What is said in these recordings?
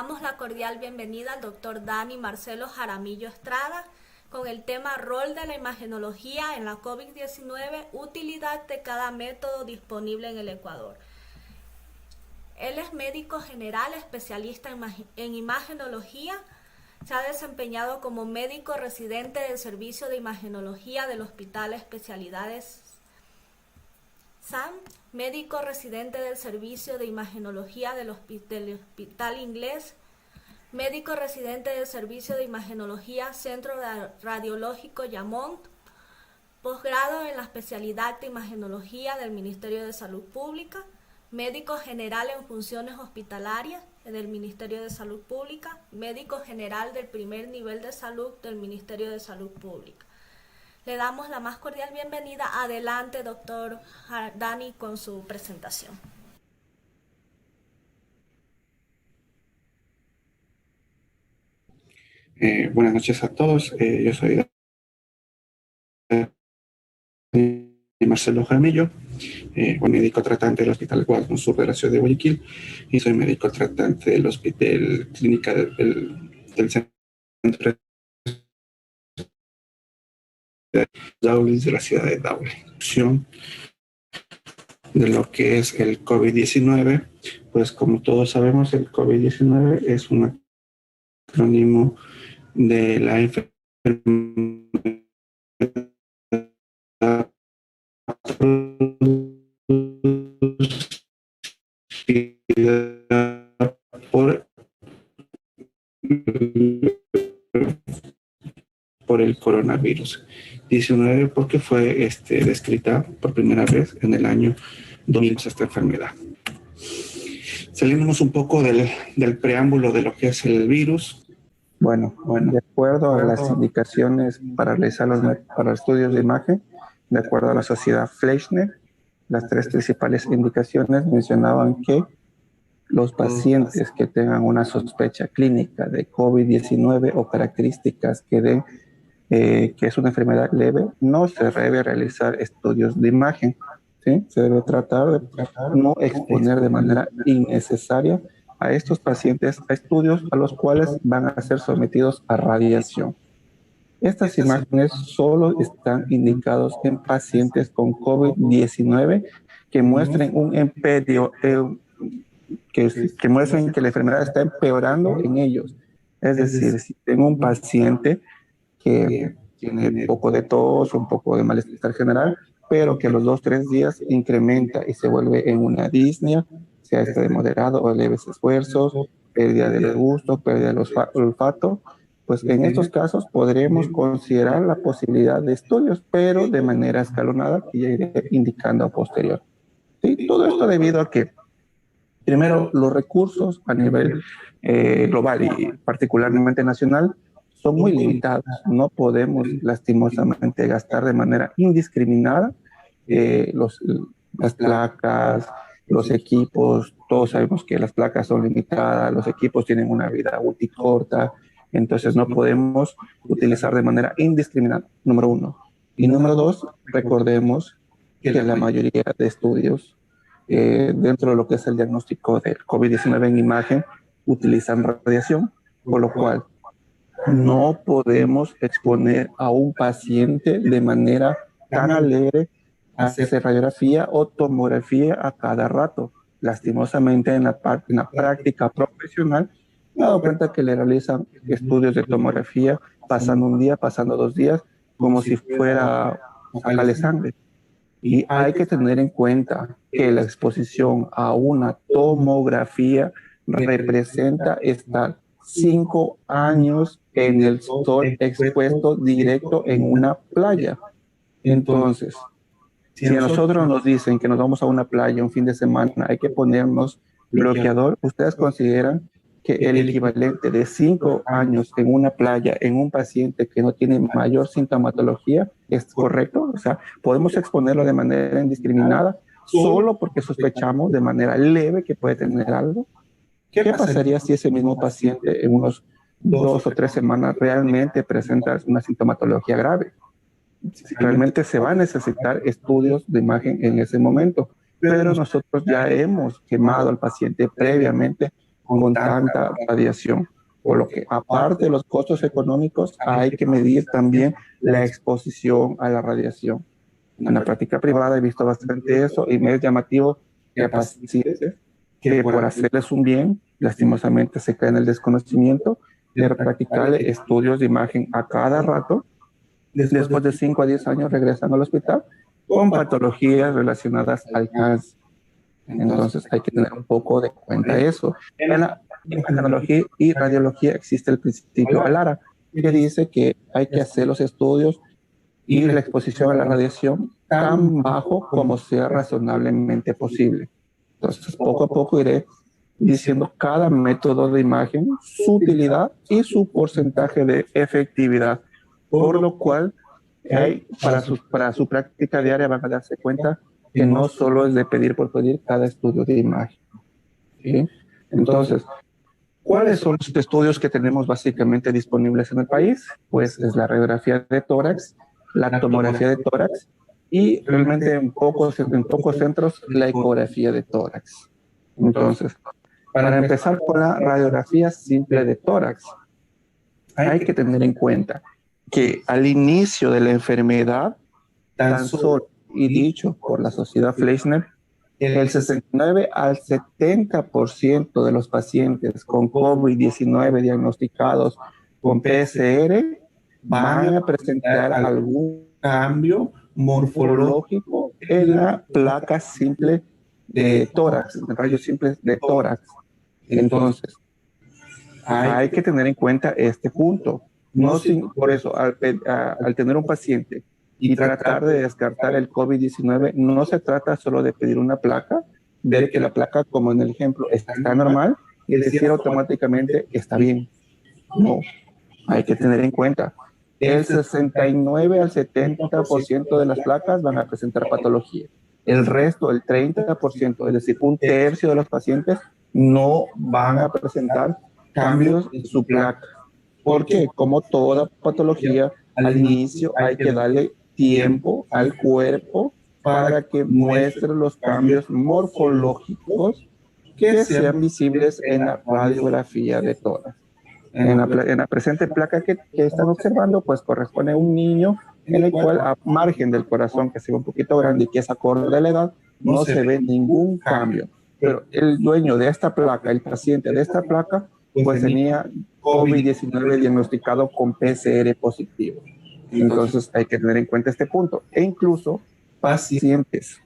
damos la cordial bienvenida al doctor Dani Marcelo Jaramillo Estrada con el tema Rol de la imagenología en la COVID-19, utilidad de cada método disponible en el Ecuador. Él es médico general, especialista en imagenología. Se ha desempeñado como médico residente del Servicio de Imagenología del Hospital Especialidades SAM, médico residente del Servicio de Imagenología del Hospital Inglés, médico residente del Servicio de Imagenología Centro Radiológico Llamont, posgrado en la especialidad de Imagenología del Ministerio de Salud Pública, médico general en funciones hospitalarias del Ministerio de Salud Pública, médico general del primer nivel de salud del Ministerio de Salud Pública. Le damos la más cordial bienvenida. Adelante, doctor Dani, con su presentación. Buenas noches a todos. Yo soy Marcelo Jaramillo, médico tratante del Hospital Guadalajara Sur de la ciudad de Guayaquil, y soy médico tratante del Hospital Clínica del Centro de Daule de la ciudad de Daule. De lo que es el COVID-19, pues como todos sabemos, el COVID-19 es un acrónimo de la enfermedad por el coronavirus 19, porque fue descrita por primera vez en el año 2000 esta enfermedad. Saliéndonos un poco del preámbulo de lo que es el virus. Bueno, de acuerdo a las indicaciones para realizar para estudios de imagen, de acuerdo a la sociedad Fleischner, las tres principales indicaciones mencionaban que los pacientes que tengan una sospecha clínica de COVID-19 o características que den que es una enfermedad leve, no se debe realizar estudios de imagen, ¿sí? Se debe tratar de no exponer de manera innecesaria a estos pacientes a estudios a los cuales van a ser sometidos a radiación. Estas imágenes solo están indicados en pacientes con COVID-19 que muestren un empeorio, que muestren que la enfermedad está empeorando en ellos. Es decir, si tengo un paciente que tiene un poco de tos, un poco de malestar general, pero que a los 2-3 días incrementa y se vuelve en una disnea, sea de moderado o leves esfuerzos, pérdida del gusto, pérdida del olfato, pues en estos casos podremos considerar la posibilidad de estudios, pero de manera escalonada, que ya iré indicando a posterior. ¿Sí? Todo esto debido a que, primero, los recursos a nivel global y particularmente nacional son muy limitados. No podemos lastimosamente gastar de manera indiscriminada las placas, los equipos. Todos sabemos que las placas son limitadas, los equipos tienen una vida útil corta, entonces no podemos utilizar de manera indiscriminada, número uno. Y número dos, recordemos que la mayoría de estudios dentro de lo que es el diagnóstico del COVID-19 en imagen utilizan radiación, por lo cual no podemos exponer a un paciente de manera tan alegre a hacer radiografía o tomografía a cada rato. Lastimosamente en la práctica profesional me he dado cuenta que le realizan estudios de tomografía pasando un día, pasando 2 días, como si fuera sacarle sangre. Y hay que tener en cuenta que la exposición a una tomografía representa estar 5 años en el sol expuesto directo en una playa. Entonces, si a nosotros nos dicen que nos vamos a una playa un fin de semana, hay que ponernos bloqueador, ¿ustedes consideran que el equivalente de 5 años en una playa, en un paciente que no tiene mayor sintomatología, es correcto? O sea, podemos exponerlo de manera indiscriminada solo porque sospechamos de manera leve que puede tener algo. ¿Qué pasaría si ese mismo paciente en unos 2 o 3 semanas realmente presenta una sintomatología grave? Realmente se va a necesitar estudios de imagen en ese momento, pero nosotros ya hemos quemado al paciente previamente con tanta radiación. Por lo que, aparte de los costos económicos, hay que medir también la exposición a la radiación. En la práctica privada he visto bastante eso y me es llamativo que a pacientes que por hacerles un bien, lastimosamente se caen en el desconocimiento de practicar estudios de imagen a cada rato. Después de 5 a 10 años regresan al hospital con patologías relacionadas al cáncer. Entonces hay que tener un poco de cuenta eso. En la imagenología y radiología existe el principio ALARA, que dice que hay que hacer los estudios y la exposición a la radiación tan bajo como sea razonablemente posible. Entonces, poco a poco iré diciendo cada método de imagen, su utilidad y su porcentaje de efectividad, por lo cual para su práctica diaria van a darse cuenta que no solo es de pedir por pedir cada estudio de imagen. ¿Sí? Entonces, ¿cuáles son los estudios que tenemos básicamente disponibles en el país? Pues es la radiografía de tórax, la tomografía de tórax y realmente en pocos centros la ecografía de tórax. Entonces, para empezar con la radiografía simple de tórax, hay que tener en cuenta que al inicio de la enfermedad, tan solo, y dicho por la Sociedad Fleischner, el 69 al 70% de los pacientes con COVID-19 diagnosticados con PCR van a presentar algún cambio morfológico en la placa simple de tórax, en rayos simples de tórax. Entonces, hay que tener en cuenta este punto. Por eso, al tener un paciente y tratar de descartar el COVID-19, no se trata solo de pedir una placa, ver que la placa, como en el ejemplo, está normal y decir automáticamente está bien. No, hay que tener en cuenta. El 69 al 70% de las placas van a presentar patología. El resto, el 30%, es decir, un tercio de los pacientes no van a presentar cambios en su placa. Porque, como toda patología, al inicio hay que darle tiempo al cuerpo para que muestre los cambios morfológicos que sean visibles en la radiografía de tórax. En la presente placa que están observando, pues corresponde a un niño en el cual, a margen del corazón que se ve un poquito grande y que es acorde a la edad, no se ve ningún cambio. Pero el dueño de esta placa, el paciente de esta placa, pues tenía COVID-19 diagnosticado con PCR positivo. Entonces hay que tener en cuenta este punto. E incluso pacientes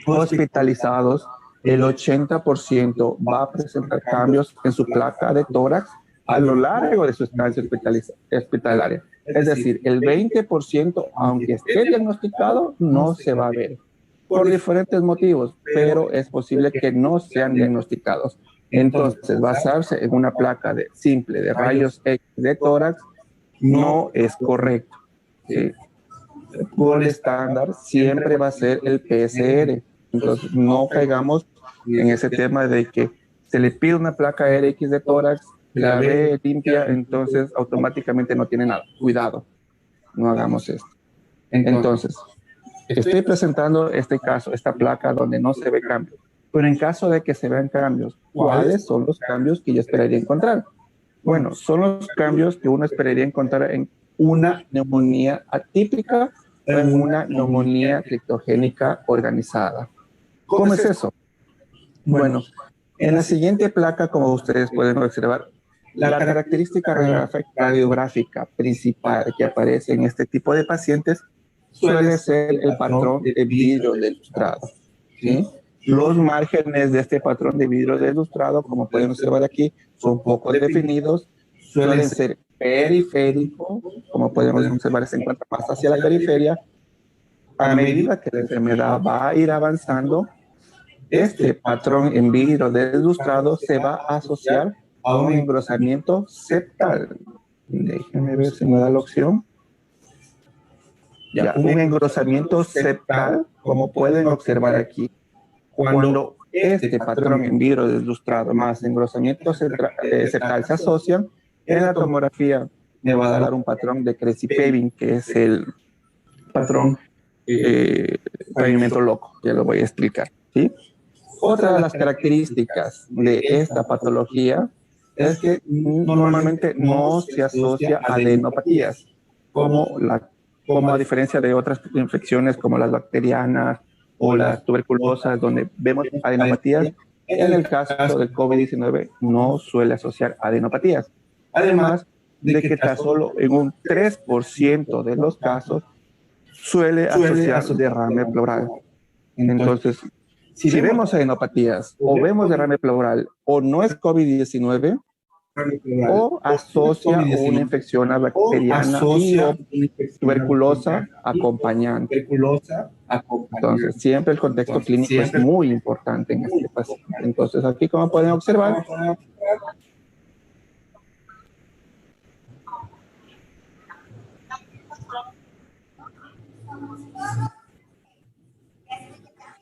hospitalizados, el 80% va a presentar cambios en su placa de tórax a lo largo de su estancia hospitalaria. Es decir, el 20%, aunque esté diagnosticado, no se va a ver por diferentes motivos, pero es posible que no sean diagnosticados. Entonces, basarse en una placa simple de rayos X de tórax no es correcto. Por estándar siempre va a ser el PCR. Entonces, no caigamos en ese tema de que se le pide una placa RX de tórax, la ve limpia, entonces automáticamente no tiene nada. Cuidado, no hagamos esto. Entonces, estoy presentando este caso, esta placa donde no se ve cambio. Pero en caso de que se vean cambios, ¿cuáles son los cambios que yo esperaría encontrar? Bueno, son los cambios que uno esperaría encontrar en una neumonía atípica o en una neumonía criptogénica organizada. ¿Cómo es eso? Bueno, en la siguiente placa, como ustedes pueden observar, la característica radiográfica principal que aparece en este tipo de pacientes suele ser el patrón de vidrio delustrado, ¿sí? Los márgenes de este patrón de vidrio delustrado, como pueden observar aquí, son poco definidos, suelen ser periféricos, como podemos observar, se encuentra más hacia la periferia. A medida que la enfermedad va a ir avanzando, este patrón en vidrio delustrado se va a asociar a un engrosamiento septal. Déjenme ver si me da la opción. Ya, un engrosamiento septal, como pueden observar aquí. Cuando este patrón en vidrio deslustrado más engrosamiento septal se asocian, en la tomografía me va a dar un patrón de Cressy-Paving, que es el patrón pavimento loco, ya lo voy a explicar, ¿sí? Otra de las características de esta patología es que normalmente no se asocia a adenopatías, como a diferencia de otras infecciones como las bacterianas o las tuberculosas, donde vemos adenopatías. En el caso del COVID-19 no suele asociar adenopatías. Además de que tan solo en un 3% de los casos suele asociar derrame pleural. Entonces, si vemos adenopatías o vemos derrame pleural o no es COVID-19 o asocia una infección bacteriana y o tuberculosa acompañante. Entonces, siempre el contexto clínico es muy importante en este paciente. Entonces, aquí como pueden observar,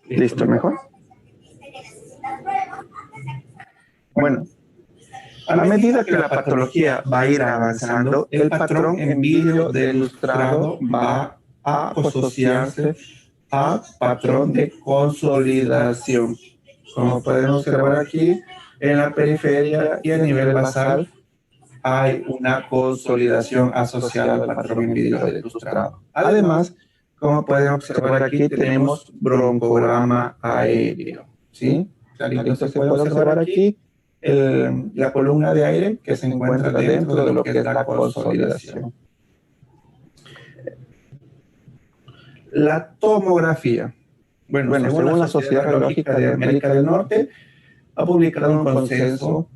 ¿listo? ¿Mejor? Bueno, a medida que la patología va a ir avanzando, el patrón en vídeo del ilustrado va a asociarse a patrón de consolidación. Como pueden observar aquí, en la periferia y a nivel basal hay una consolidación asociada al patrón en vídeo del ilustrado. Además, como pueden observar aquí, tenemos broncograma aéreo, ¿sí? Entonces se puede observar aquí la columna de aire que se encuentra dentro de lo que es la consolidación. La tomografía. Bueno, según la Sociedad Radiológica de América del Norte, ha publicado un consenso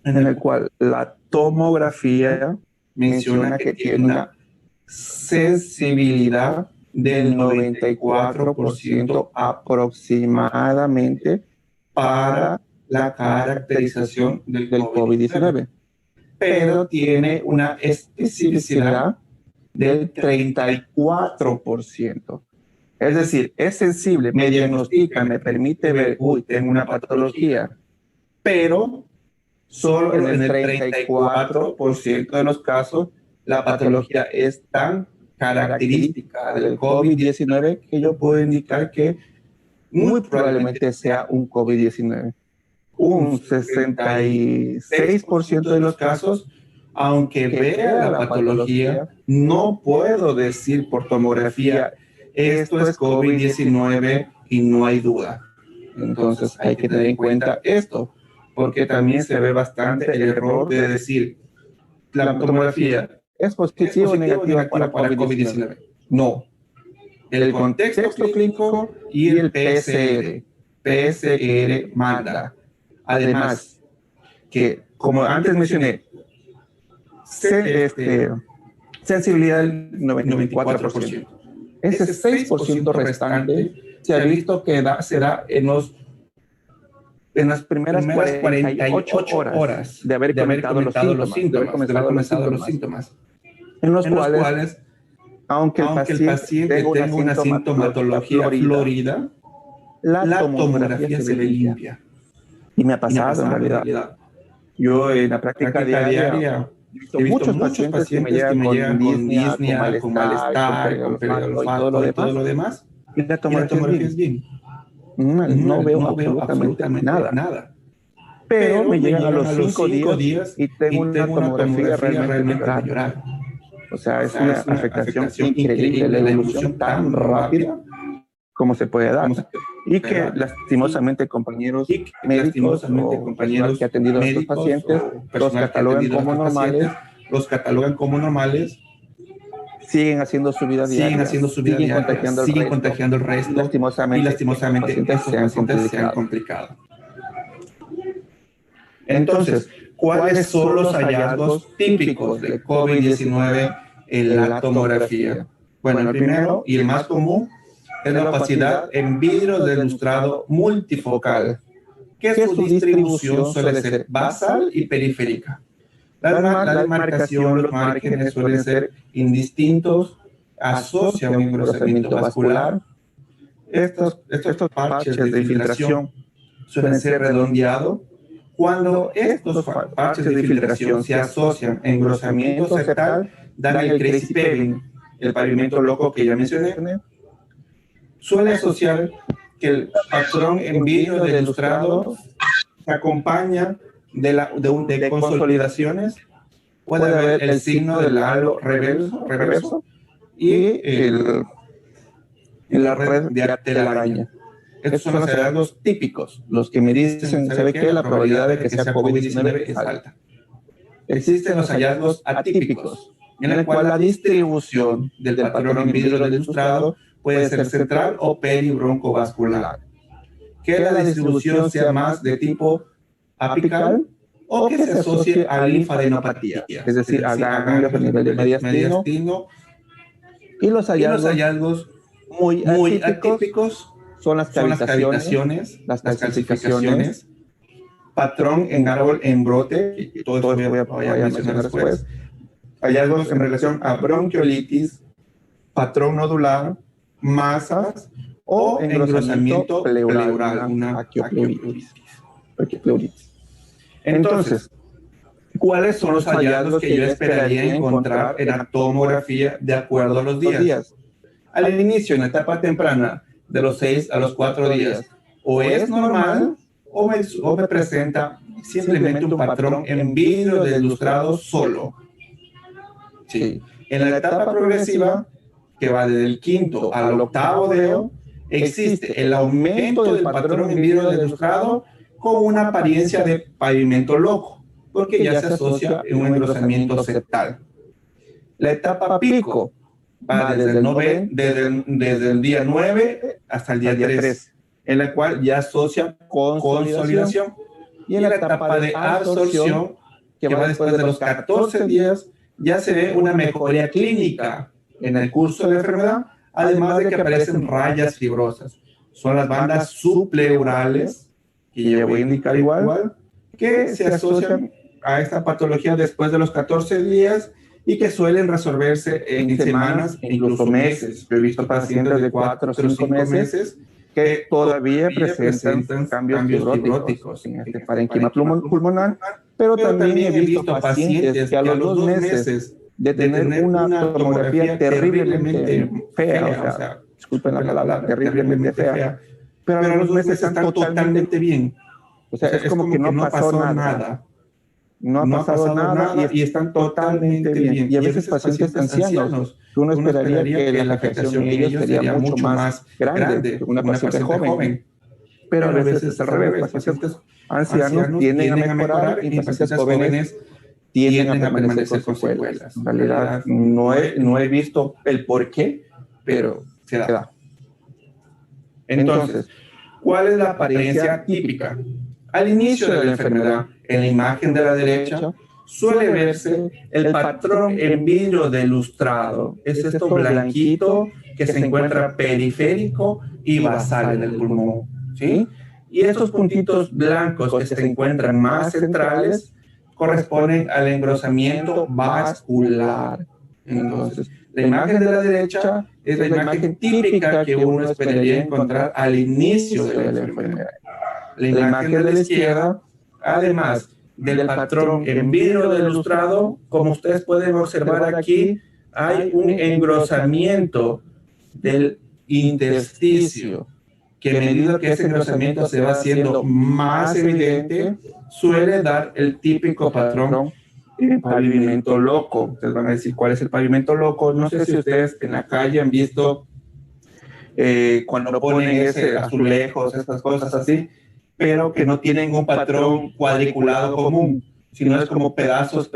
en el cual la tomografía menciona que tiene una sensibilidad del 94% aproximadamente para la caracterización del COVID-19, pero tiene una especificidad del 34%. Es decir, es sensible, me diagnostica, me permite ver, tengo una patología, pero solo en el 34% de los casos la patología es tan característica del COVID-19 que yo puedo indicar que muy probablemente sea un COVID-19. Un 66% de los casos, aunque vea la patología, no puedo decir por tomografía, esto es COVID-19 y no hay duda. Entonces hay que tener en cuenta esto, porque también se ve bastante el error de decir, la tomografía es positiva o negativa para COVID-19. No. El contexto clínico y el PCR manda. Además, que como antes mencioné, sensibilidad del 94%. Ese 6% restante se ha visto que se da en las primeras 48 horas de haber comenzado los síntomas, en los cuales, aunque el paciente tenga una sintomatología florida, la tomografía se ve limpia. Y me ha pasado en realidad. Yo en la práctica diaria he visto muchos pacientes que me llegan con disnea, con malestar, con pérdida de olfato y todo lo demás. Y la tomografía es bien. No veo absolutamente nada. Pero me llegan a los 5 días y tengo una tomografía realmente llorar. O sea, es una afectación increíble, la evolución tan rápida como se puede dar. Y que lastimosamente compañeros médicos que han atendido a estos pacientes los catalogan como normales, siguen haciendo su vida diaria, siguen contagiando el resto, y lastimosamente estos pacientes se han complicado. Entonces, ¿cuáles son los hallazgos típicos de COVID-19 en la tomografía? Bueno, el primero y el más común es la opacidad en vidrio del ilustrado multifocal, que su distribución suele ser basal y periférica. La demarcación, los márgenes suelen ser indistintos, asocian un engrosamiento vascular. Estos parches de infiltración suelen ser redondeados. Cuando estos parches de infiltración se asocian a engrosamiento septal, dan el crazy paving, el pavimento loco que ya mencioné. Suele asociar que el patrón en vidrio del ilustrado se acompaña de consolidaciones. Puede haber el signo del halo reverso y la red de telaraña. Estos son los hallazgos típicos, los que me dicen, ¿sabe qué? La probabilidad de que sea COVID-19 es alta. Existen los hallazgos atípicos, en el cual la distribución del patrón en vidrio del ilustrado puede ser central o peribroncovascular. Que la distribución sea más de tipo apical o que se asocie a linfadenopatía, es decir, a ganglios a nivel de mediastino. Y los hallazgos muy atípicos son las cavitaciones, las calcificaciones, patrón en árbol en brote, todo esto voy a mencionar después, hallazgos en relación a bronquiolitis, patrón nodular, masas o engrosamiento pleural, una aqueopleuritis. Entonces, ¿cuáles son los hallazgos que yo esperaría encontrar en la tomografía de acuerdo a los días? Al inicio, en la etapa temprana, de los 6 a los 4 días, o es normal o me presenta simplemente un patrón en vidrio del ilustrado solo. Sí. En la etapa progresiva, que va desde el 5º al 8º dedo, existe el aumento del patrón en vidrio del ilustrado con una apariencia de pavimento loco, porque ya se asocia en un engrosamiento septal. La etapa pico va desde el día 9 hasta el día 3, en la cual ya asocia consolidación. Y en la etapa de absorción, que va después de los 14 días, ya se ve una mejoría clínica en el curso de la enfermedad, además de que aparecen rayas fibrosas. Son las bandas subpleurales, que ya voy a indicar igual, que se asocian a esta patología después de los 14 días y que suelen resolverse en semanas e incluso meses. Yo he visto pacientes de 4 o 5 meses que todavía presentan cambios fibróticos en este parénquima pulmonar, pero también he visto pacientes que a los 2 meses de tener una tomografía terriblemente fea, o sea, disculpen la palabra, terriblemente fea, pero a los 2 meses están totalmente bien. O sea, es como que no pasó nada. No ha pasado nada y están totalmente bien. Y a veces pacientes ancianos, uno esperaría que la afectación en ellos sería mucho más grande que una paciente joven. Pero a veces es al revés. Pacientes ancianos tienden a mejorar y pacientes jóvenes tienden a permanecer con secuelas. En realidad, no he visto el por qué, pero se da. Entonces, ¿cuál es la apariencia típica? Al inicio de la enfermedad, en la imagen de la derecha, suele verse el patrón en vidrio del ilustrado. Es esto blanquito que se encuentra periférico y basal en el pulmón, ¿sí? Y estos puntitos blancos que se encuentran más centrales corresponden al engrosamiento vascular. Entonces, la imagen de la derecha es la imagen típica que uno esperaría encontrar al inicio de la enfermedad. La imagen de la izquierda, además del patrón en vidrio del ilustrado, como ustedes pueden observar aquí, hay un engrosamiento del intersticio, que a medida que ese engrosamiento se va haciendo más evidente, suele dar el típico patrón en pavimento loco. Ustedes van a decir, ¿cuál es el pavimento loco? No sé si ustedes en la calle han visto cuando ponen ese azulejos, estas cosas así, pero que no tienen un patrón cuadriculado común, sino es como pedazos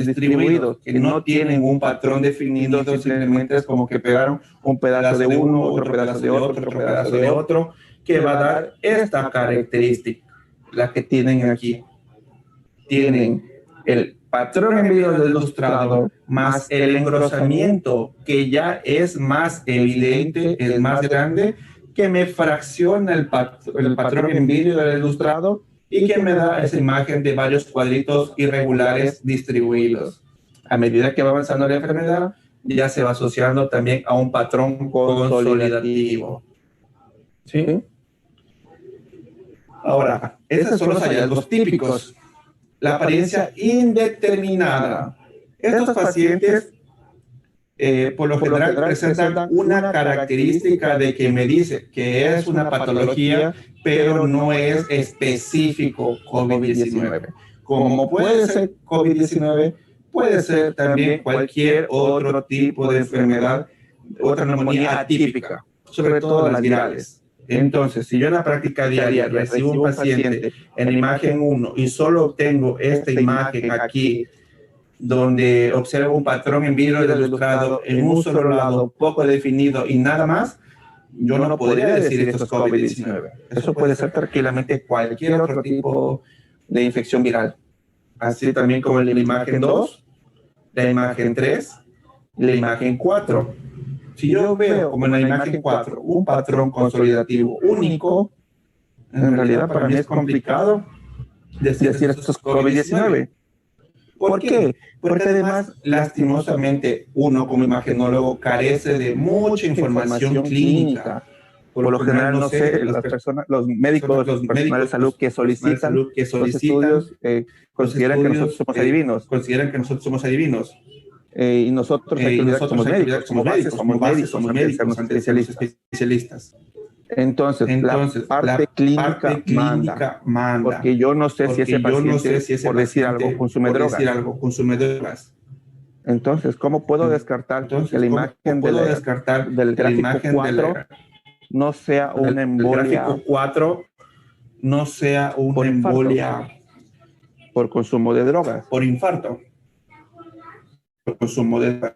distribuidos, que no tienen un patrón definido, simplemente es como que pegaron un pedazo de uno, otro pedazo de otro pedazo de otro, que va a dar esta característica, la que tienen aquí. Tienen el patrón en vidrio del ilustrado más el engrosamiento, que ya es más evidente, es más grande, que me fracciona el patrón en vidrio del ilustrado y que me da esa imagen de varios cuadritos irregulares distribuidos. A medida que va avanzando la enfermedad, ya se va asociando también a un patrón consolidativo. ¿Sí? Ahora, esos son los hallazgos típicos. La apariencia indeterminada. Estos pacientes por lo general presentan una característica de que me dice que es una patología, pero no es específico COVID-19. Como puede ser COVID-19, puede ser también cualquier otro tipo de enfermedad, otra neumonía atípica, sobre todo las virales. Entonces, si yo en la práctica diaria recibo un paciente en la imagen 1 y solo obtengo esta imagen aquí, donde observo un patrón en vidrio ilustrado en un solo lado, poco definido y nada más, yo no podría decir esto es COVID-19. Eso puede ser tranquilamente cualquier otro tipo de infección viral. Así también como en la imagen 2, la imagen 3, la imagen 4. Si yo veo como en la imagen 4 un patrón consolidativo único, en realidad para mí es complicado decir esto es COVID-19. ¿Por qué? Porque además, lastimosamente, uno como imagenólogo carece de mucha información clínica. Por lo general, no sé, los médicos, los personal de salud que solicitan los estudios consideran que nosotros somos adivinos. Consideran que nosotros somos adivinos. Y nosotros somos médicos, somos médicos, especialistas. Entonces, la parte clínica manda, porque yo no sé si ese paciente, por decir algo, consume drogas. Entonces, ¿cómo puedo descartar que la imagen del gráfico 4 no sea una embolia? Gráfico 4 no sea una embolia por consumo de drogas. Por infarto. Por consumo de drogas.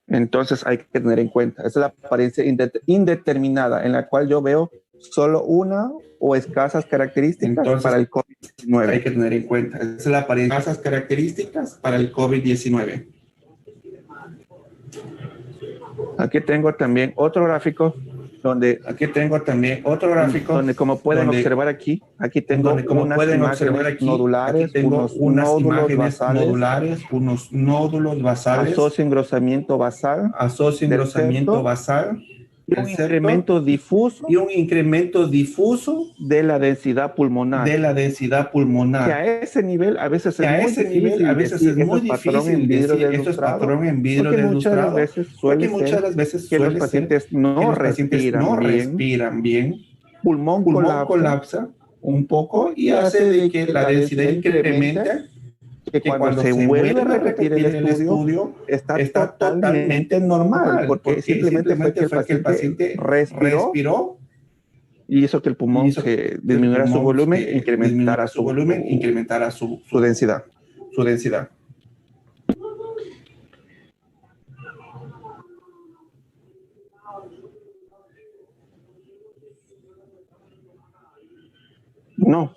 Entonces hay que tener en cuenta, esa es la apariencia indeterminada en la cual yo veo solo una o escasas características. Entonces, para el COVID-19. Hay que tener en cuenta, esa es la apariencia, escasas características para el COVID-19. Aquí tengo también otro gráfico donde como pueden observar aquí tengo unas imágenes nodulares, unos nódulos basales, asocio engrosamiento basal, y un incremento difuso de la densidad pulmonar. Que a ese nivel a veces es muy difícil decir esto es patrón en vidrio ilustrado, porque muchas de las veces que los pacientes no respiran bien, pulmón colapsa un poco y hace de que la densidad incremente, que cuando se vuelve a repetir el estudio está totalmente normal, porque simplemente fue que el paciente respiró y hizo que el pulmón se disminuyera su volumen, incrementara su densidad. No.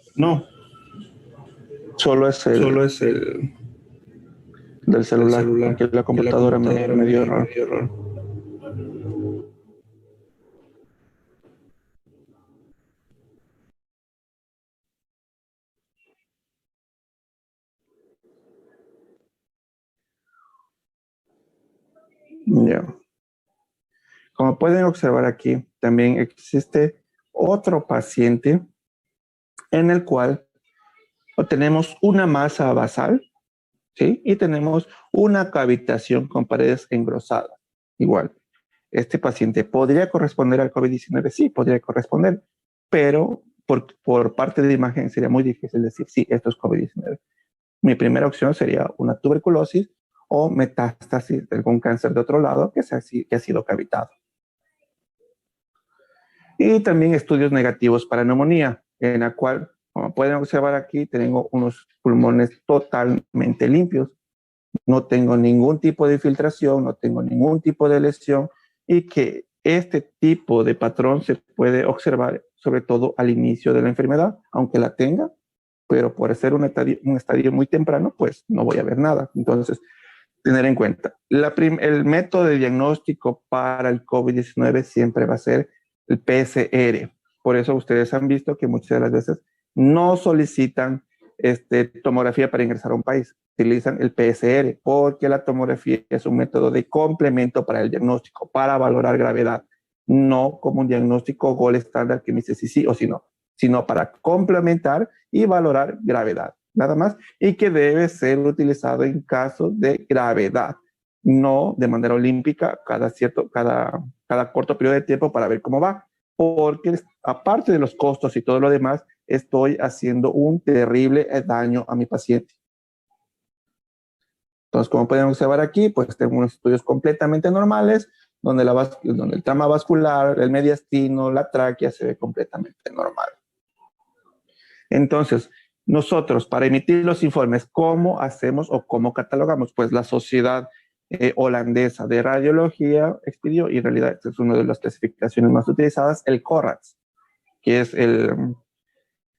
Solo es el del celular, que la computadora me dio error. Ya. Como pueden observar aquí, también existe otro paciente en el cual tenemos una masa basal, ¿sí? Y tenemos una cavitación con paredes engrosadas. Igual, este paciente podría corresponder al COVID-19, sí, podría corresponder, pero por parte de imagen sería muy difícil decir, sí, esto es COVID-19. Mi primera opción sería una tuberculosis o metástasis de algún cáncer de otro lado que ha sido cavitado. Y también estudios negativos para neumonía, en la cual, como pueden observar aquí, tengo unos pulmones totalmente limpios. No tengo ningún tipo de infiltración, no tengo ningún tipo de lesión, y que este tipo de patrón se puede observar sobre todo al inicio de la enfermedad, aunque la tenga, pero por ser un estadio muy temprano, pues no voy a ver nada. Entonces, tener en cuenta, el método de diagnóstico para el COVID-19 siempre va a ser el PCR. Por eso ustedes han visto que muchas de las veces no solicitan tomografía para ingresar a un país, utilizan el PCR, porque la tomografía es un método de complemento para el diagnóstico, para valorar gravedad, no como un diagnóstico gold estándar que me dice si sí o si no, sino para complementar y valorar gravedad, nada más, y que debe ser utilizado en caso de gravedad. no de manera olímpica cada corto periodo de tiempo para ver cómo va, porque aparte de los costos y todo lo demás, estoy haciendo un terrible daño a mi paciente. Entonces, como pueden observar aquí, pues tengo unos estudios completamente normales, donde el trama vascular, el mediastino, la tráquea se ve completamente normal. Entonces, nosotros, para emitir los informes, ¿cómo hacemos o cómo catalogamos? Pues la Sociedad Holandesa de Radiología expidió, y en realidad esta es una de las clasificaciones más utilizadas, el CORRATS, que es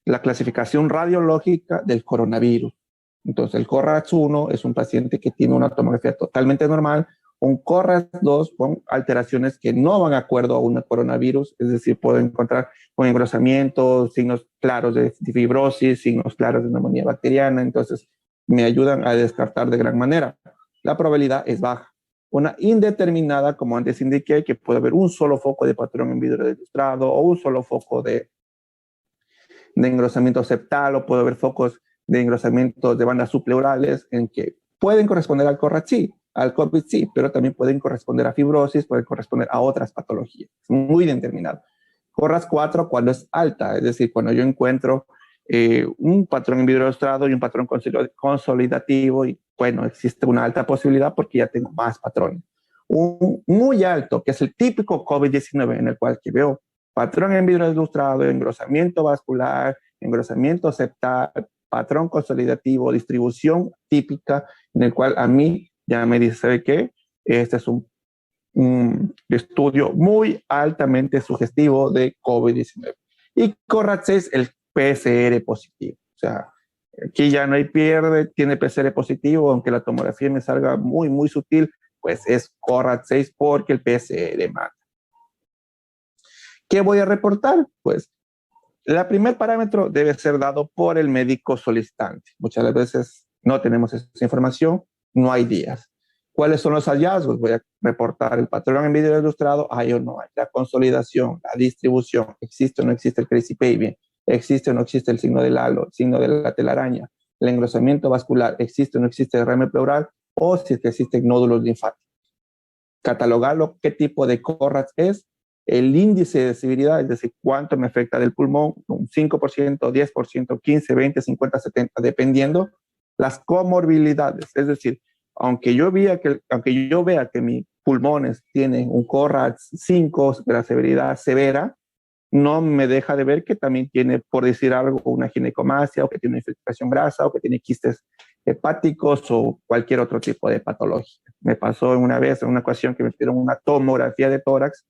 la clasificación radiológica del coronavirus. Entonces, el CORRATS 1 es un paciente que tiene una tomografía totalmente normal, un CORRATS 2 con alteraciones que no van de acuerdo a un coronavirus, es decir, puedo encontrar con engrosamiento, signos claros de fibrosis, signos claros de neumonía bacteriana, entonces me ayudan a descartar de gran manera. La probabilidad es baja. Una indeterminada, como antes indiqué, que puede haber un solo foco de patrón en vidrio ilustrado o un solo foco de engrosamiento septal, o puede haber focos de engrosamiento de bandas subpleurales en que pueden corresponder al CORRATS sí, al COVID sí, pero también pueden corresponder a fibrosis, pueden corresponder a otras patologías. Es muy determinado. CORRATS 4 cuando es alta, es decir, cuando yo encuentro un patrón en vidrio ilustrado y un patrón consolidativo, y bueno, existe una alta posibilidad porque ya tengo más patrones. Un muy alto, que es el típico COVID-19, en el cual que veo patrón en vidrio ilustrado, engrosamiento vascular, engrosamiento septal, patrón consolidativo, distribución típica, en el cual a mí ya me dice, ¿sabe qué? Este es un estudio muy altamente sugestivo de COVID-19. Y CORRATS es el PCR positivo. O sea, aquí ya no hay pierde, tiene PCR positivo, aunque la tomografía me salga muy, muy sutil, pues es CORRATS 6 porque el PCR mata. ¿Qué voy a reportar? Pues el primer parámetro debe ser dado por el médico solicitante. Muchas veces no tenemos esa información, no hay días. ¿Cuáles son los hallazgos? Voy a reportar el patrón en vidrio ilustrado, hay o no hay, la consolidación, la distribución, existe o no existe el crazy baby, existe o no existe el signo del halo, el signo de la telaraña, el engrosamiento vascular, existe o no existe el derrame pleural, o si es que existen nódulos linfáticos. Catalogarlo, qué tipo de CORRATS es, el índice de severidad, es decir, cuánto me afecta del pulmón, un 5%, 10%, 15, 20, 50, 70, dependiendo las comorbilidades, es decir, aunque yo vea que mis pulmones tienen un CORRATS 5 de la severidad severa, no me deja de ver que también tiene, por decir algo, una ginecomastia, o que tiene una infiltración grasa, o que tiene quistes hepáticos, o cualquier otro tipo de patología. Me pasó en una ocasión que me pidieron una tomografía de tórax,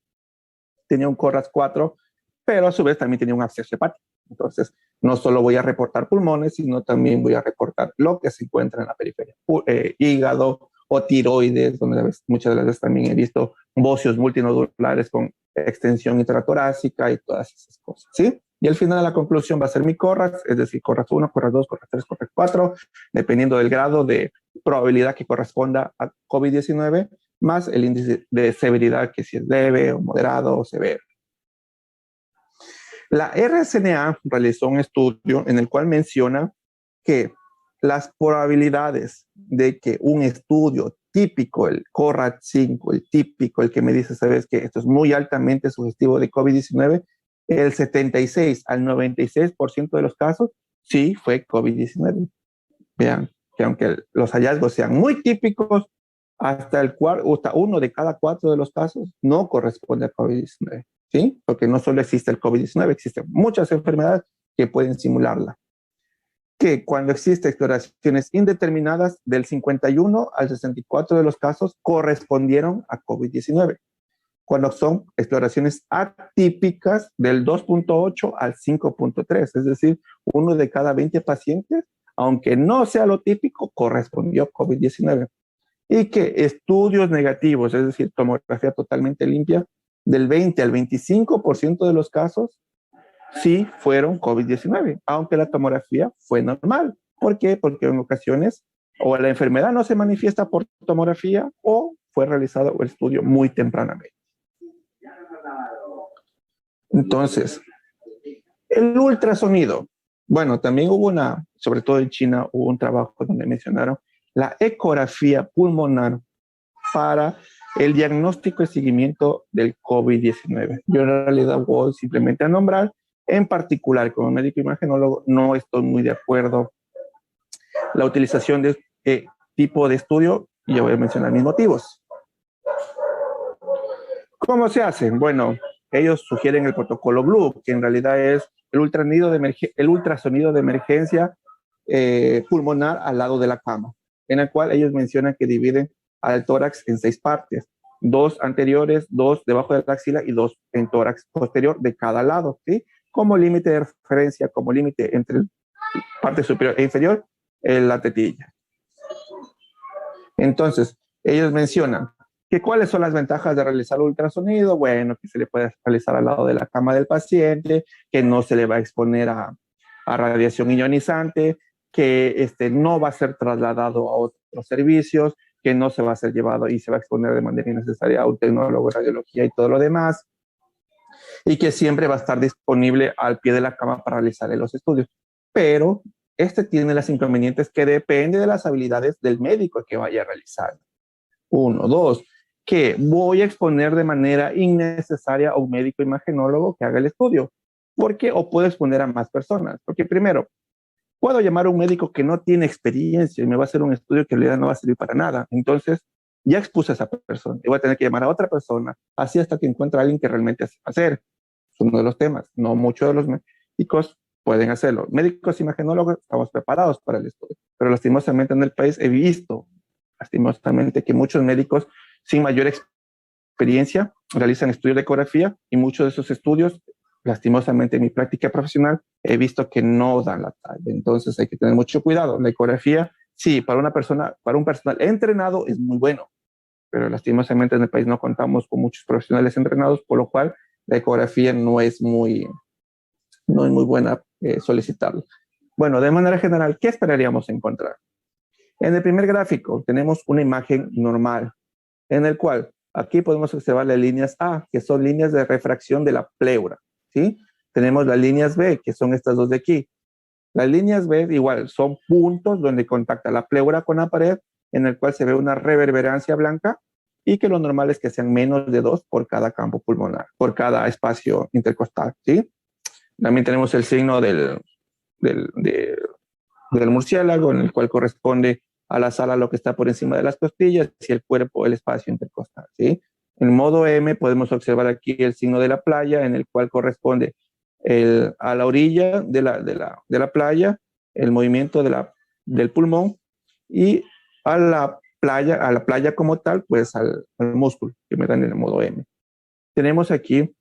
tenía un CORRATS 4, pero a su vez también tenía un absceso hepático. Entonces, no solo voy a reportar pulmones, sino también voy a reportar lo que se encuentra en la periferia, hígado o tiroides, donde muchas de las veces también he visto bocios multinodulares con extensión intratorácica y todas esas cosas, ¿sí? Y al final la conclusión va a ser mi CORRATS, es decir, CORRATS 1, CORRATS 2, CORRATS 3, CORRATS 4, dependiendo del grado de probabilidad que corresponda a COVID-19, más el índice de severidad, que si es leve o moderado o severo. La RSNA realizó un estudio en el cual menciona que las probabilidades de que un estudio típico, el CORRATS 5, el típico, el que me dice, sabes que esto es muy altamente sugestivo de COVID-19, el 76 al 96% de los casos sí fue COVID-19. Vean que aunque los hallazgos sean muy típicos, hasta uno de cada 4 de los casos no corresponde a COVID-19, ¿sí? Porque no solo existe el COVID-19, existen muchas enfermedades que pueden simularla. Que cuando existen exploraciones indeterminadas, del 51 al 64 de los casos correspondieron a COVID-19. Cuando son exploraciones atípicas, del 2.8 al 5.3, es decir, uno de cada 20 pacientes, aunque no sea lo típico, correspondió a COVID-19. Y que estudios negativos, es decir, tomografía totalmente limpia, del 20 al 25% de los casos sí fueron COVID-19, aunque la tomografía fue normal. ¿Por qué? Porque en ocasiones o la enfermedad no se manifiesta por tomografía o fue realizado el estudio muy tempranamente. Entonces, el ultrasonido. Bueno, también hubo sobre todo en China, hubo un trabajo donde mencionaron la ecografía pulmonar para el diagnóstico y seguimiento del COVID-19. Yo en realidad voy simplemente a nombrar, en particular como médico imagenólogo, no estoy muy de acuerdo la utilización de este tipo de estudio y yo voy a mencionar mis motivos. ¿Cómo se hace? Bueno, ellos sugieren el protocolo Blue, que en realidad es el ultrasonido de emergencia pulmonar al lado de la cama, en el cual ellos mencionan que dividen al tórax en 6 partes, 2 anteriores, 2 debajo de la axila y 2 en tórax posterior de cada lado, ¿sí? Como límite de referencia, como límite entre parte superior e inferior, la tetilla. Entonces, ellos mencionan que cuáles son las ventajas de realizar el ultrasonido. Bueno, que se le puede realizar al lado de la cama del paciente, que no se le va a exponer a radiación ionizante, que no va a ser trasladado a otros servicios, que no se va a ser llevado y se va a exponer de manera innecesaria a un tecnólogo de radiología y todo lo demás, y que siempre va a estar disponible al pie de la cama para realizar los estudios. Pero tiene las inconvenientes que depende de las habilidades del médico que vaya a realizar. 1, 2, que voy a exponer de manera innecesaria a un médico imagenólogo que haga el estudio. ¿Por qué? O puedo exponer a más personas. Porque primero, puedo llamar a un médico que no tiene experiencia y me va a hacer un estudio que en realidad no va a servir para nada. Entonces, ya expuse a esa persona y voy a tener que llamar a otra persona, así hasta que encuentre a alguien que realmente sepa hacer. Es uno de los temas. No muchos de los médicos pueden hacerlo. Médicos imagenólogos estamos preparados para el estudio, pero lastimosamente en el país he visto, lastimosamente, que muchos médicos sin mayor experiencia realizan estudios de ecografía y muchos de esos estudios, lastimosamente en mi práctica profesional, he visto que no dan la talla. Entonces hay que tener mucho cuidado. La ecografía, sí, para un personal entrenado es muy bueno, pero lastimosamente en el país no contamos con muchos profesionales entrenados, por lo cual la ecografía no es muy buena solicitarlo. Bueno, de manera general, ¿qué esperaríamos encontrar? En el primer gráfico tenemos una imagen normal, en el cual aquí podemos observar las líneas A, que son líneas de refracción de la pleura, ¿sí? Tenemos las líneas B, que son estas dos de aquí. Las líneas B igual son puntos donde contacta la pleura con la pared, en el cual se ve una reverberancia blanca y que lo normal es que sean menos de 2 por cada campo pulmonar, por cada espacio intercostal, ¿sí? También tenemos el signo del murciélago, en el cual corresponde a la sala lo que está por encima de las costillas y el cuerpo, el espacio intercostal, ¿sí? En modo M podemos observar aquí el signo de la playa, en el cual corresponde a la orilla de la playa, el movimiento del pulmón, y a la playa como tal, pues al músculo que me dan en el modo M. Tenemos aquí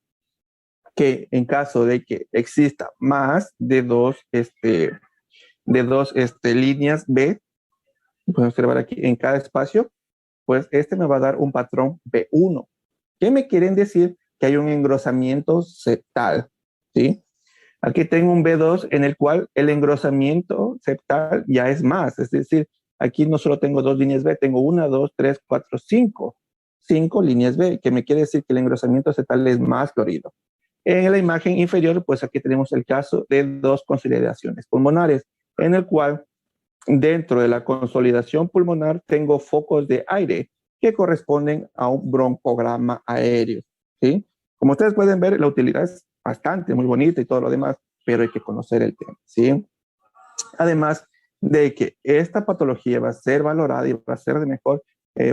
que en caso de que exista más de dos líneas B, podemos observar aquí en cada espacio, pues me va a dar un patrón B1. ¿Qué me quieren decir? Que hay un engrosamiento septal, ¿sí? Aquí tengo un B2 en el cual el engrosamiento septal ya es más, es decir, aquí no solo tengo 2 líneas B, tengo 1, 2, 3, 4, 5 líneas B, que me quiere decir que el engrosamiento septal es más florido. En la imagen inferior, pues aquí tenemos el caso de 2 consolidaciones pulmonares, en el cual dentro de la consolidación pulmonar tengo focos de aire que corresponden a un broncograma aéreo, ¿sí? Como ustedes pueden ver, la utilidad es bastante, muy bonita y todo lo demás, pero hay que conocer el tema, ¿sí? Además de que esta patología va a ser valorada y va a ser de mejor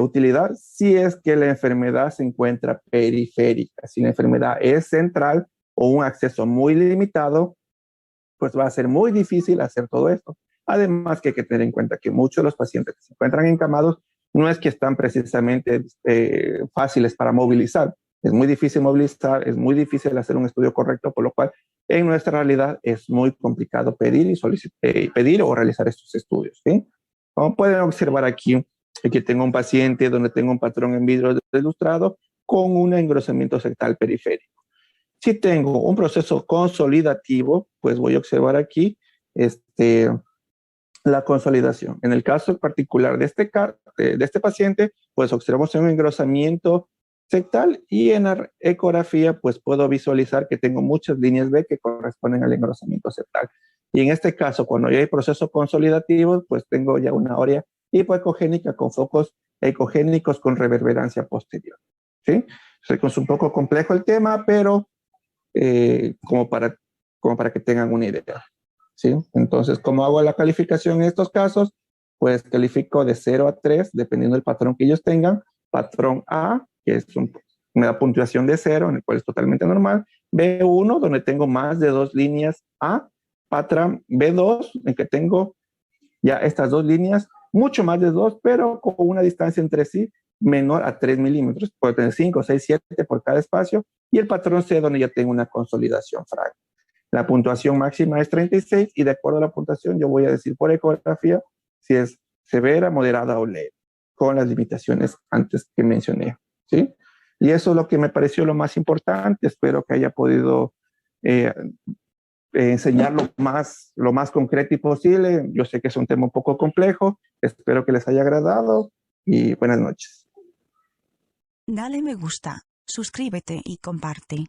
utilidad si es que la enfermedad se encuentra periférica. Si la enfermedad es central o un acceso muy limitado, pues va a ser muy difícil hacer todo esto. Además que hay que tener en cuenta que muchos de los pacientes que se encuentran encamados no es que están precisamente fáciles para movilizar. Es muy difícil movilizar, es muy difícil hacer un estudio correcto, por lo cual en nuestra realidad es muy complicado pedir o realizar estos estudios, ¿sí? Como pueden observar aquí tengo un paciente donde tengo un patrón en vidrio ilustrado con un engrosamiento septal periférico. Si tengo un proceso consolidativo, pues voy a observar aquí la consolidación. En el caso particular de este paciente, pues observamos un engrosamiento septal y en la ecografía, pues puedo visualizar que tengo muchas líneas B que corresponden al engrosamiento septal. Y en este caso, cuando ya hay proceso consolidativo, pues tengo ya una área hipoecogénica con focos ecogénicos con reverberancia posterior. ¿Sí? Sé que es un poco complejo el tema, pero como para que tengan una idea. ¿Sí? Entonces, ¿cómo hago la calificación en estos casos? Pues califico de 0 a 3, dependiendo del patrón que ellos tengan. Patrón A, que es una puntuación de 0, en el cual es totalmente normal. B1, donde tengo más de 2 líneas A. Patrón B2, en que tengo ya estas 2 líneas, mucho más de 2, pero con una distancia entre sí menor a 3 milímetros. Puedo tener 5, 6, 7 por cada espacio. Y el patrón C, donde ya tengo una consolidación frágil. La puntuación máxima es 36 y de acuerdo a la puntuación yo voy a decir por ecografía si es severa, moderada o leve, con las limitaciones antes que mencioné. ¿Sí? Y eso es lo que me pareció lo más importante. Espero que haya podido enseñar lo más concreto y posible. Yo sé que es un tema un poco complejo. Espero que les haya agradado y buenas noches. Dale me gusta, suscríbete y comparte.